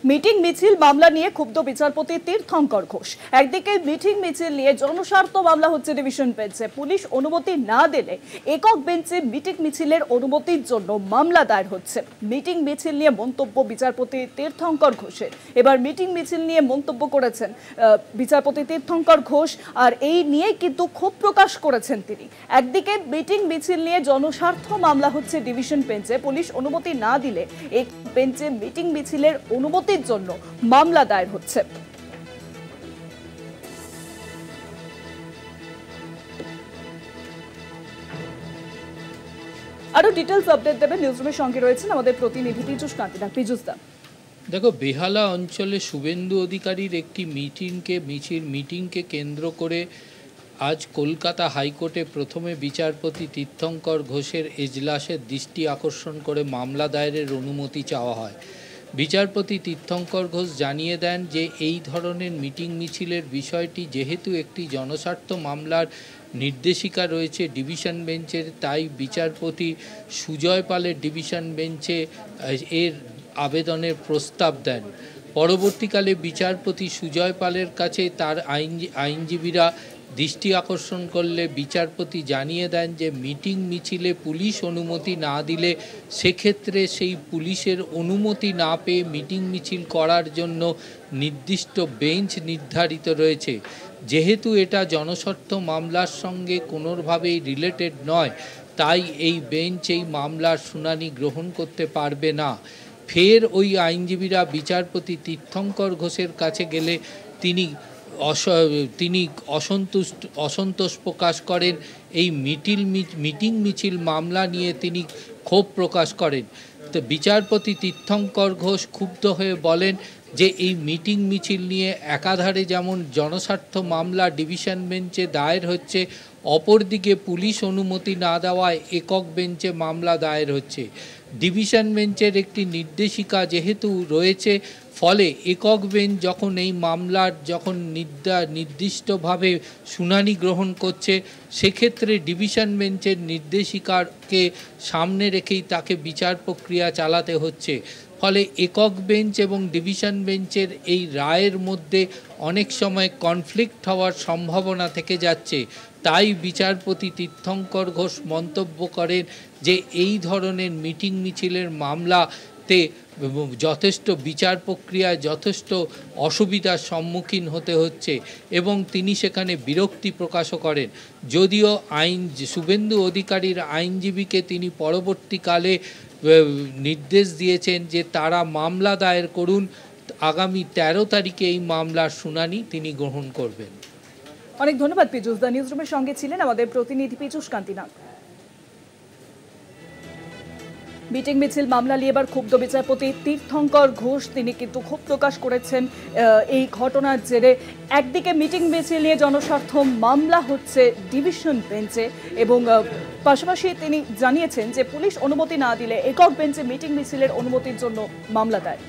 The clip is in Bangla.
মিটিং মিছিল মামলা নিয়ে ক্ষুব্ধ বিচারপতি তীর্থঙ্কর ঘোষ। একদিকে মিটিং মিছিল নিয়ে জনস্বার্থ মামলা হচ্ছে ডিভিশন বেঞ্চে, পুলিশ অনুমতি না দিলে একক বেঞ্চে মিটিং মিছিলের অনুমতির জন্য মামলা দায়ের হচ্ছে। মিটিং মিছিল নিয়ে মন্তব্য বিচারপতি তীর্থঙ্কর ঘোষের। এবার মিটিং মিছিল নিয়ে মন্তব্য করেছেন বিচারপতি তীর্থঙ্কর ঘোষ, আর এই নিয়ে কিন্তু ক্ষোভ প্রকাশ করেছেন তিনি। একদিকে মিটিং মিছিল নিয়ে জনস্বার্থ মামলা হচ্ছে ডিভিশন বেঞ্চে, পুলিশ অনুমতি না দিলে এক বেঞ্চে মিটিং মিছিলের অনুমতির জন্য মামলা দায়ের হচ্ছে। আরো ডিটেইলস আপডেট দেবেন নিউজরুমের সঙ্গে রয়েছেন আমাদের প্রতিনিধি পীযূষ কান্তিদা। পীযূষ দা, দেখো, বেহালা অঞ্চলে শুভেন্দু অধিকারীর একটি মিটিংকে কেন্দ্র করে আজ কলকাতা হাইকোর্টে প্রথমে বিচারপতি তীর্থঙ্কর ঘোষের এজলাসের দৃষ্টি আকর্ষণ করে মামলা দায়েরের অনুমতি চাওয়া হয়। বিচারপতি তীর্থঙ্কর ঘোষ জানিয়ে দেন যে এই ধরনের মিটিং মিছিলের বিষয়টি যেহেতু একটি জনস্বার্থ মামলার নির্দেশিকা রয়েছে ডিভিশন বেঞ্চের, তাই বিচারপতি সুজয় পালের ডিভিশন বেঞ্চে এর আবেদনের প্রস্তাব দেন। পরবর্তীকালে বিচারপতি সুজয় পালের কাছে তার আইনজীবীরা দৃষ্টি আকর্ষণ করলে বিচারপতি জানিয়ে দেন যে মিটিং মিছিলে পুলিশ অনুমতি না দিলে সেক্ষেত্রে সেই পুলিশের অনুমতি না পেয়ে মিটিং মিছিল করার জন্য নির্দিষ্ট বেঞ্চ নির্ধারিত রয়েছে। যেহেতু এটা জনস্বার্থ মামলার সঙ্গে কোনোভাবেই রিলেটেড নয়, তাই এই বেঞ্চ এই মামলার শুনানি গ্রহণ করতে পারবে না। ফের ওই আইনজীবীরা বিচারপতি তীর্থঙ্কর ঘোষের কাছে গেলে তিনি অসন্তোষ প্রকাশ করেন। এই মিটিং মিছিল মামলা নিয়ে তিনি ক্ষোভ প্রকাশ করেন। তো বিচারপতি তীর্থঙ্কর ঘোষ ক্ষুব্ধ হয়ে বলেন যে এই মিটিং মিছিল নিয়ে একাধারে যেমন জনস্বার্থ মামলা ডিভিশন বেঞ্চে দায়ের হচ্ছে, অপরদিকে পুলিশ অনুমতি না দেওয়ায় একক বেঞ্চে মামলা দায়ের হচ্ছে। ডিভিশন বেঞ্চের একটি নির্দেশিকা যেহেতু রয়েছে, ফলে একক বেঞ্চ যখন এই মামলার নির্দিষ্টভাবে শুনানি গ্রহণ করছে, সেক্ষেত্রে ডিভিশন বেঞ্চের নির্দেশিকাকে সামনে রেখেই তাকে বিচার প্রক্রিয়া চালাতে হচ্ছে। ফলে একক বেঞ্চ এবং ডিভিশন বেঞ্চের এই রায়ের মধ্যে অনেক সময় কনফ্লিক্ট হওয়ার সম্ভাবনা থেকে যাচ্ছে। তাই বিচারপতি তীর্থঙ্কর ঘোষ মন্তব্য করেন যে এই ধরনের মিটিং মিছিলের মামলাতে যথেষ্ট বিচার প্রক্রিয়ায় যথেষ্ট অসুবিধার সম্মুখীন হতে হচ্ছে এবং তিনি সেখানে বিরক্তি প্রকাশও করেন। যদিও শুভেন্দু অধিকারীর আইনজীবীকে তিনি পরবর্তীকালে নির্দেশ দিয়েছেন যে তারা মামলা দায়ের করুন, আগামী 13 তারিখে এই মামলার শুনানি তিনি গ্রহণ করবেন। অনেক ধন্যবাদ পীযূষ দা। নিউজরুমের সঙ্গে ছিলেন আমাদের প্রতিনিধি পীযূষ কান্তিনাথ। মিটিং মিছিল মামলা নিয়ে এবার ক্ষুব্ধ বিচারপতি তীর্থঙ্কর ঘোষ, তিনি কিন্তু ক্ষোভ প্রকাশ করেছেন এই ঘটনার জেরে। একদিকে মিটিং মিছিল নিয়ে জনস্বার্থ মামলা হচ্ছে ডিভিশন বেঞ্চে এবং পাশাপাশি তিনি জানিয়েছেন যে পুলিশ অনুমতি না দিলে একক বেঞ্চে মিটিং মিছিলের অনুমতির জন্য মামলা দায়ের।